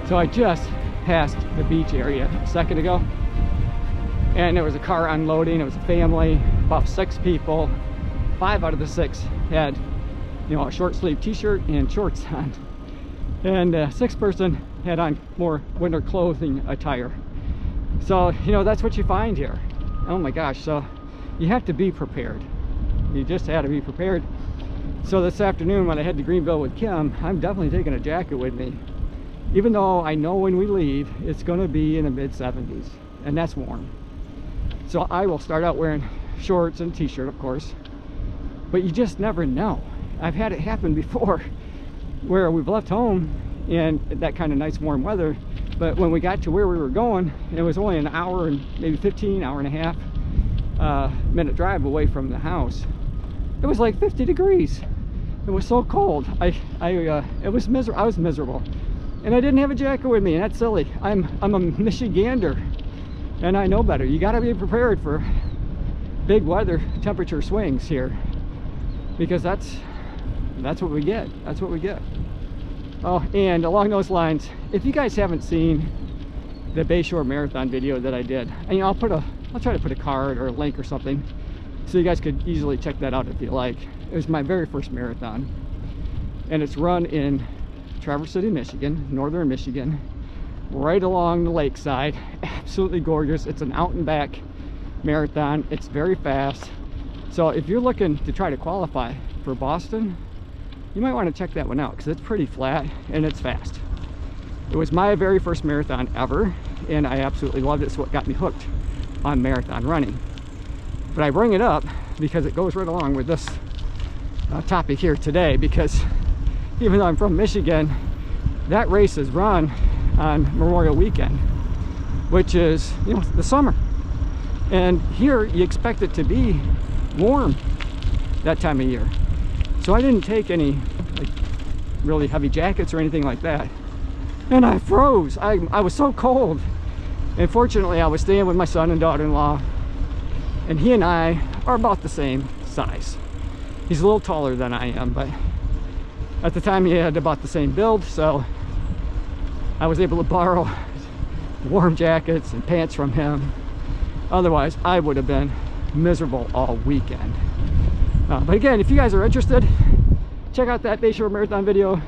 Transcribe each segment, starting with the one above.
So I just passed the beach area a second ago, and there was a car unloading. It was a family, about 6 people. 5 out of the 6 had, you know, a short sleeve t-shirt and shorts on, and 6th person had on more winter clothing attire. So, you know, that's what you find here. Oh my gosh, so you have to be prepared. You just had to be prepared. So this afternoon when I head to Greenville with Kim, I'm definitely taking a jacket with me, even though I know when we leave it's going to be in the mid-70s, and that's warm. So I will start out wearing shorts and t-shirt, of course, but you just never know. I've had it happen before where we've left home in that kind of nice warm weather, but when we got to where we were going, it was only an hour and maybe 15, hour and a half minute drive away from the house. It was like 50 degrees. It was so cold. I was miserable, and I didn't have a jacket with me, and that's silly. I'm a Michigander, and I know better. You got to be prepared for big weather temperature swings here, because that's what we get. That's what we get. Oh, and along those lines, if you guys haven't seen the Bayshore Marathon video that I did, and I'll try to put a card or a link or something so you guys could easily check that out if you like. It was my very first marathon, and it's run in Traverse City, Michigan, northern Michigan, right along the lakeside. Absolutely gorgeous. It's an out and back marathon. It's very fast. So if you're looking to try to qualify for Boston, you might want to check that one out, because it's pretty flat and it's fast. It was my very first marathon ever, and I absolutely loved it. It's what got me hooked on marathon running. But I bring it up because it goes right along with this topic here today, because even though I'm from Michigan, that race is run on Memorial Weekend, which is, you know, the summer. And here you expect it to be warm that time of year. So I didn't take any like really heavy jackets or anything like that, and I froze. I was so cold. And fortunately I was staying with my son and daughter-in-law, and he and I are about the same size. He's a little taller than I am, but at the time he had about the same build, so I was able to borrow warm jackets and pants from him. Otherwise I would have been miserable all weekend. But again, if you guys are interested, check out that Bayshore Marathon video.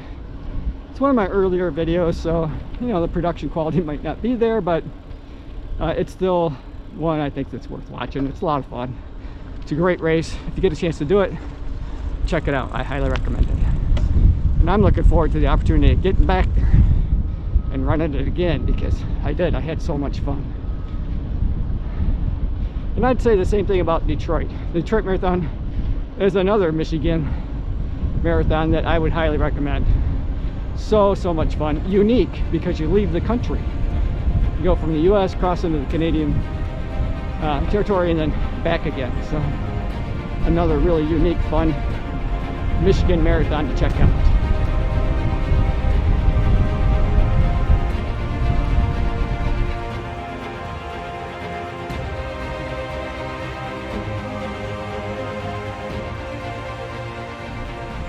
It's one of my earlier videos, so you know the production quality might not be there, but it's still one I think that's worth watching. It's a lot of fun. It's a great race. If you get a chance to do it, check it out. I highly recommend it. And I'm looking forward to the opportunity of getting back there and running it again, because I had so much fun. And I'd say the same thing about Detroit. The Detroit Marathon is another Michigan marathon that I would highly recommend. So much fun. Unique, because you leave the country. You go from the US, cross into the Canadian territory, and then back again. So another really unique, fun Michigan marathon to check out.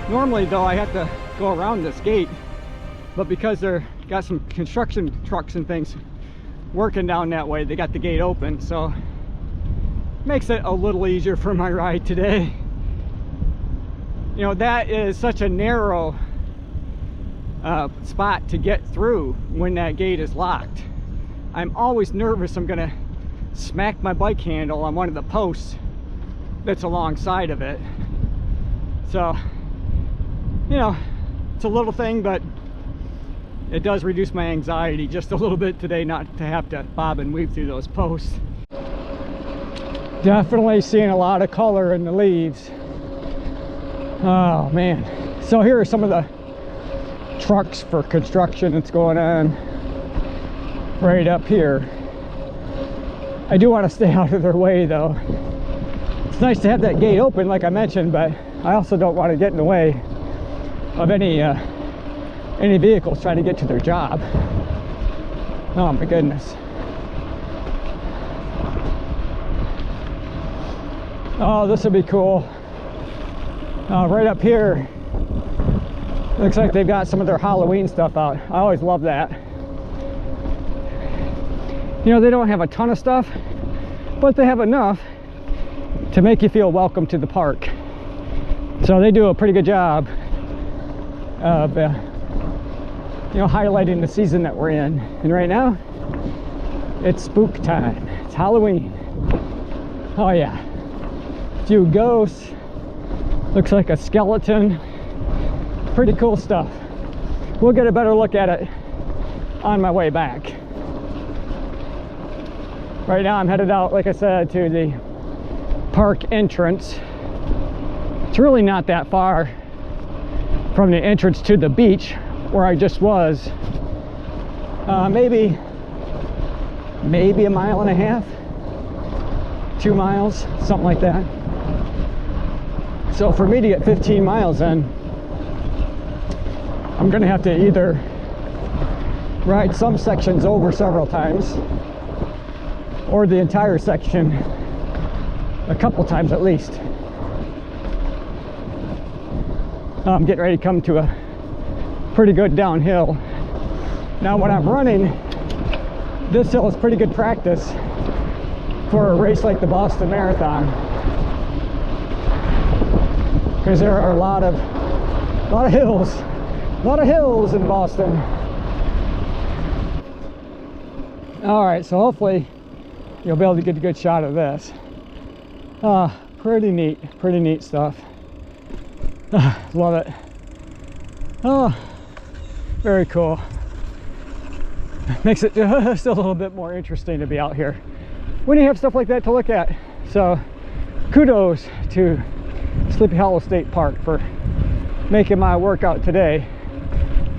Normally though I have to go around this gate, but because they're got some construction trucks and things working down that way, they got the gate open, so makes it a little easier for my ride today. You know, that is such a narrow spot to get through when that gate is locked. I'm always nervous I'm gonna smack my bike handle on one of the posts that's alongside of it. So, you know, it's a little thing, but it does reduce my anxiety just a little bit today not to have to bob and weave through those posts. Definitely seeing a lot of color in the leaves. Oh man. So here are some of the trucks for construction that's going on right up here. I do want to stay out of their way though. It's nice to have that gate open like I mentioned, but I also don't want to get in the way of any vehicles trying to get to their job. Oh my goodness. Oh, this would be cool. Right up here, looks like they've got some of their Halloween stuff out. I always love that. You know, they don't have a ton of stuff, but they have enough to make you feel welcome to the park. So they do a pretty good job of you know, highlighting the season that we're in. And right now it's spook time. It's Halloween. Oh yeah, a few ghosts, looks like a skeleton, pretty cool stuff. We'll get a better look at it on my way back. Right now I'm headed out, like I said, to the park entrance. It's really not that far from the entrance to the beach where I just was. Maybe a mile and a half, 2 miles, something like that. So for me to get 15 miles in, I'm gonna have to either ride some sections over several times or the entire section a couple times at least. I'm getting ready to come to a pretty good downhill. Now when I'm running, this hill is pretty good practice for a race like the Boston Marathon, because there are a lot of hills in Boston. All right, so hopefully you'll be able to get a good shot of this. Pretty neat stuff. Love it. Oh, very cool. Makes it just a little bit more interesting to be out here when you have stuff like that to look at. So kudos to Sleepy Hollow State Park for making my workout today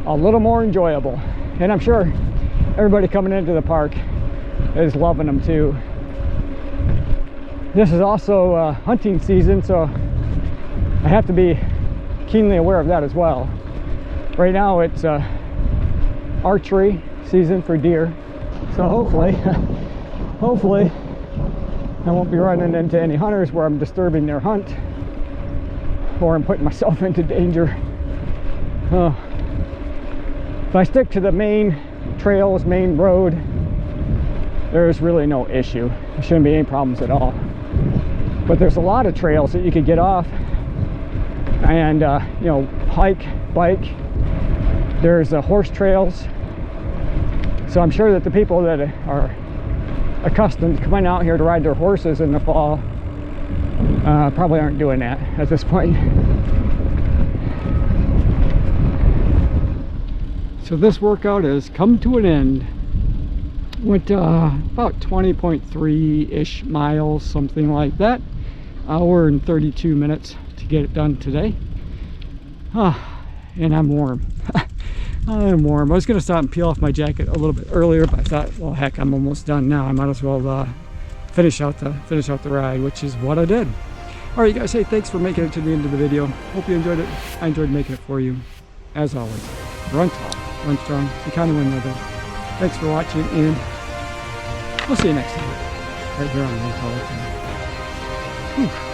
a little more enjoyable. And I'm sure everybody coming into the park is loving them too. This is also hunting season, so I have to be keenly aware of that as well. Right now it's archery season for deer, so hopefully I won't be running into any hunters where I'm disturbing their hunt or I'm putting myself into danger. If I stick to the main trails, main road, there's really no issue. There shouldn't be any problems at all. But there's a lot of trails that you could get off and you know, hike, bike. There's horse trails. So I'm sure that the people that are accustomed to coming out here to ride their horses in the fall probably aren't doing that at this point. So this workout has come to an end. Went about 20.3-ish miles, something like that. Hour and 32 minutes to get it done today. And I'm warm. I'm warm. I was gonna stop and peel off my jacket a little bit earlier, but I thought, well, heck, I'm almost done now. I might as well finish out the ride, which is what I did. All right, you guys, hey, thanks for making it to the end of the video. Hope you enjoyed it. I enjoyed making it for you. As always, run tall, run strong, be kind to one another. Thanks for watching, and we'll see you next time right here on Run Tall.